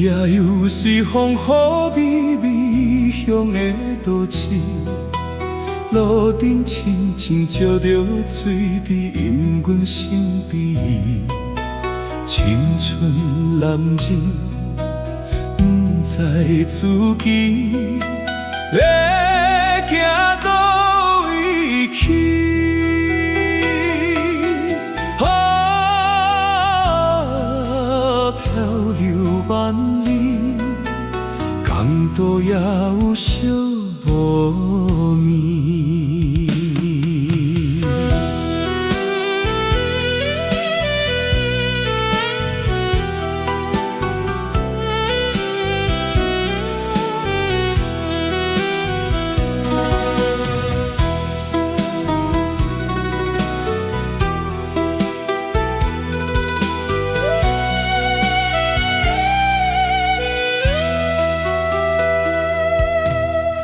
也有随风雨微微香的都市，路灯轻轻照着水滴，引阮身边。青春男人不知自己要行倒位去。漂流万里，港都也有寂无眠。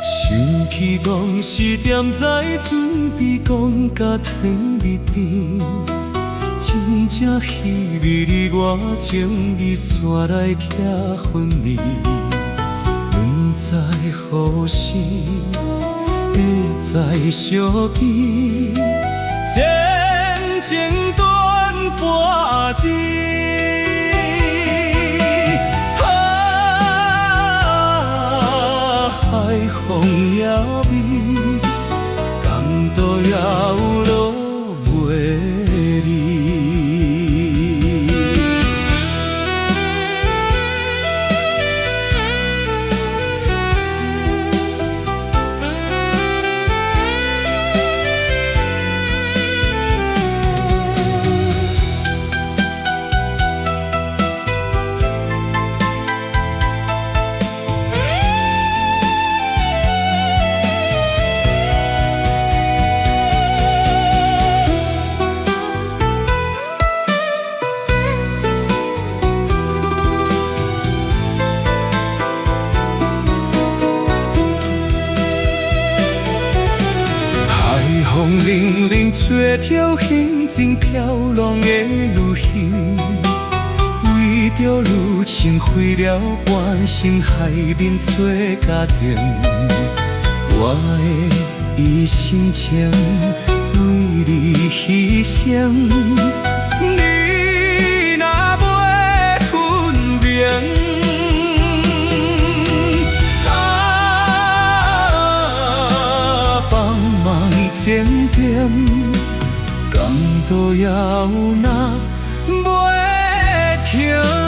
想起当时踮在准备讲甲天日甜，真正稀微你我情义煞来拆分离。阮知何时会再相见？渐渐断半枝。海风也美，港都也有落袂离。风凛凛吹着行踪飘浪的旅行，为着旅程费了半生海面做家庭。我的一生情为你牺牲，你若要分明。渐渐，港都也有那袂停。